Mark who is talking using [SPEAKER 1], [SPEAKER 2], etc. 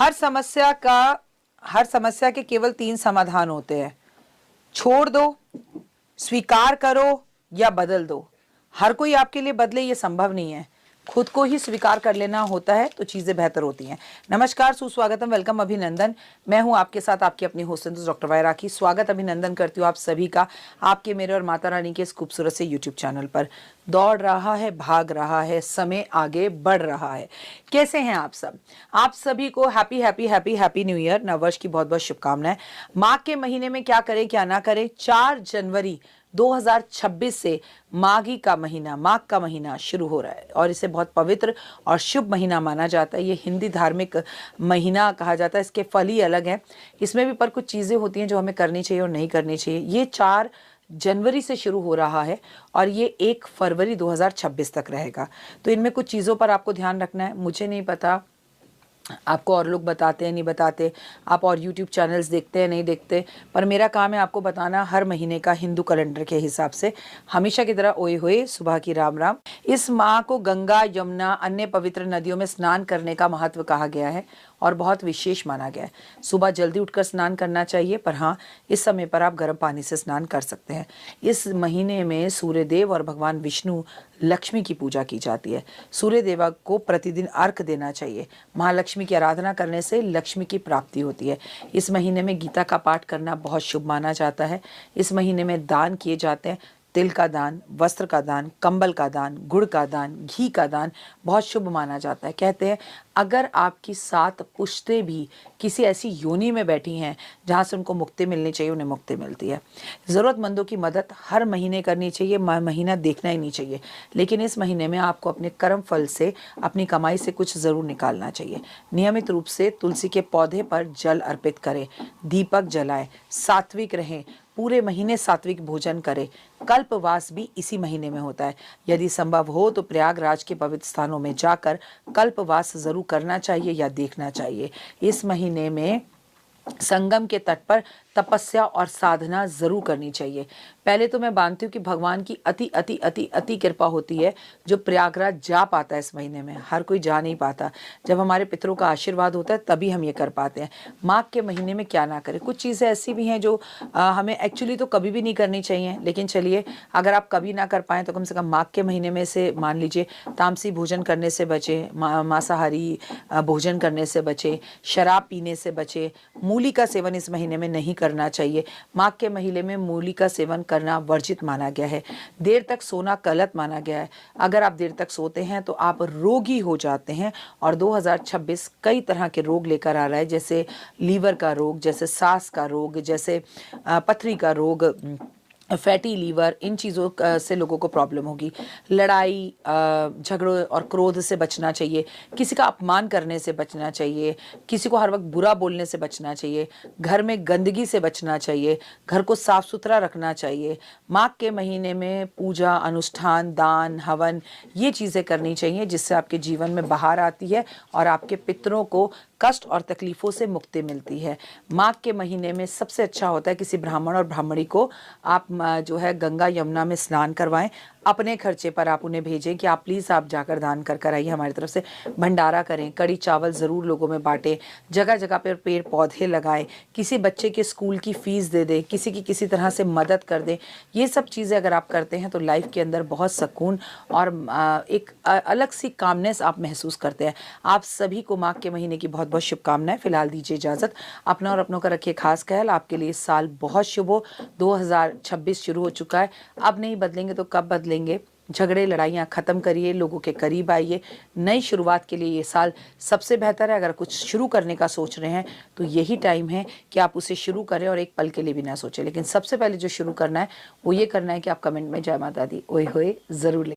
[SPEAKER 1] हर समस्या के केवल 3 समाधान होते हैं। छोड़ दो, स्वीकार करो या बदल दो। हर कोई आपके लिए बदले ये संभव नहीं है। खुद को ही स्वीकार कर लेना होता है तो चीजें बेहतर होती हैं। नमस्कार, सुस्वागतम, वेलकम, अभिनंदन। मैं हूं आपके साथ आपकी अपनी होस्ट डॉक्टर वाई राखी। स्वागत अभिनंदन करती हूँ आप सभी का आपके, मेरे और माता रानी के इस खूबसूरत से यूट्यूब चैनल पर। दौड़ रहा है, भाग रहा है, समय आगे बढ़ रहा है। कैसे हैं आप सब? आप सभी को happy happy happy happy new year, नववर्ष की बहुत बहुत शुभकामनाएं। माघ के महीने में क्या करें क्या ना करें, 4 जनवरी 2026 से माघी का महीना, माघ का महीना शुरू हो रहा है और इसे बहुत पवित्र और शुभ महीना माना जाता है। ये हिंदी धार्मिक महीना कहा जाता है। इसके फल ही अलग हैं। इसमें भी पर कुछ चीज़ें होती हैं जो हमें करनी चाहिए और नहीं करनी चाहिए। ये 4 जनवरी से शुरू हो रहा है और ये 1 फरवरी 2026 तक रहेगा। तो इनमें कुछ चीज़ों पर आपको ध्यान रखना है। मुझे नहीं पता आपको और लोग बताते हैं नहीं बताते, आप और यूट्यूब चैनल्स देखते हैं नहीं देखते, पर मेरा काम है आपको बताना हर महीने का हिंदू कैलेंडर के हिसाब से। हमेशा की तरह ओए होए सुबह की राम राम। इस माह को गंगा, यमुना, अन्य पवित्र नदियों में स्नान करने का महत्व कहा गया है और बहुत विशेष माना गया है। सुबह जल्दी उठकर स्नान करना चाहिए, पर हाँ, इस समय पर आप गर्म पानी से स्नान कर सकते हैं। इस महीने में सूर्यदेव और भगवान विष्णु, लक्ष्मी की पूजा की जाती है। सूर्य देवा को प्रतिदिन अर्घ्य देना चाहिए। महालक्ष्मी की आराधना करने से लक्ष्मी की प्राप्ति होती है। इस महीने में गीता का पाठ करना बहुत शुभ माना जाता है। इस महीने में दान किए जाते हैं। तिल का दान, वस्त्र का दान, कंबल का दान, गुड़ का दान, घी का दान बहुत शुभ माना जाता है। कहते हैं अगर आपकी 7 पुश्तें भी किसी ऐसी योनि में बैठी हैं जहाँ से उनको मुक्ति मिलनी चाहिए, उन्हें मुक्ति मिलती है। ज़रूरतमंदों की मदद हर महीने करनी चाहिए, महीना देखना ही नहीं चाहिए। लेकिन इस महीने में आपको अपने कर्म फल से, अपनी कमाई से कुछ ज़रूर निकालना चाहिए। नियमित रूप से तुलसी के पौधे पर जल अर्पित करें, दीपक जलाएं, सात्विक रहें, पूरे महीने सात्विक भोजन करें। कल्पवास भी इसी महीने में होता है। यदि संभव हो तो प्रयागराज के पवित्र स्थानों में जाकर कल्पवास जरूर करना चाहिए या देखना चाहिए। इस महीने में संगम के तट पर तपस्या और साधना जरूर करनी चाहिए। पहले तो मैं मानती हूँ कि भगवान की अति अति अति अति कृपा होती है जो प्रयागराज जा पाता है। इस महीने में हर कोई जा नहीं पाता। जब हमारे पितरों का आशीर्वाद होता है तभी हम ये कर पाते हैं। माघ के महीने में क्या ना करें, कुछ चीज़ें ऐसी भी हैं जो हमें एक्चुअली तो कभी भी नहीं करनी चाहिए, लेकिन चलिए अगर आप कभी ना कर पाएँ तो कम से कम माघ के महीने में से मान लीजिए तामसी भोजन करने से बचें, मांसाहारी भोजन करने से बचें, शराब पीने से बचें। मूली का सेवन इस महीने में नहीं करना चाहिए। माघ के महीने में मूली का सेवन करना वर्जित माना गया है। देर तक सोना गलत माना गया है। अगर आप देर तक सोते हैं तो आप रोगी हो जाते हैं और 2026 कई तरह के रोग लेकर आ रहा है, जैसे लीवर का रोग, जैसे सांस का रोग, जैसे पथरी का रोग, फैटी लीवर। इन चीज़ों से लोगों को प्रॉब्लम होगी। लड़ाई झगड़ों और क्रोध से बचना चाहिए। किसी का अपमान करने से बचना चाहिए। किसी को हर वक्त बुरा बोलने से बचना चाहिए। घर में गंदगी से बचना चाहिए। घर को साफ सुथरा रखना चाहिए। माघ के महीने में पूजा, अनुष्ठान, दान, हवन, ये चीज़ें करनी चाहिए जिससे आपके जीवन में बहार आती है और आपके पितरों को कष्ट और तकलीफ़ों से मुक्ति मिलती है। माघ के महीने में सबसे अच्छा होता है किसी ब्राह्मण और ब्राह्मणी को आप जो है गंगा यमुना में स्नान करवाएं। अपने खर्चे पर आप उन्हें भेजें कि आप प्लीज़ आप जाकर दान कर आइए, हमारी तरफ से भंडारा करें। कड़ी चावल ज़रूर लोगों में बांटें। जगह जगह पर पेड़ पौधे लगाएं। किसी बच्चे के स्कूल की फ़ीस दे दें। किसी की किसी तरह से मदद कर दें। ये सब चीज़ें अगर आप करते हैं तो लाइफ के अंदर बहुत सुकून और एक अलग सी कामनेस आप महसूस करते हैं। आप सभी को माघ के महीने की बहुत बहुत शुभकामनाएं। फिलहाल दीजिए इजाज़त। अपना और अपनों का रखिए खास ख्याल। आपके लिए इस साल बहुत शुभ हो। 2026 शुरू हो चुका है। अब नहीं बदलेंगे तो कब बदलेंगे? झगड़े लड़ाइयाँ ख़त्म करिए, लोगों के करीब आइए। नई शुरुआत के लिए ये साल सबसे बेहतर है। अगर कुछ शुरू करने का सोच रहे हैं तो यही टाइम है कि आप उसे शुरू करें और एक पल के लिए भी ना सोचें। लेकिन सबसे पहले जो शुरू करना है वो ये करना है कि आप कमेंट में जय माता दी ओए होए ज़रूर लिखें।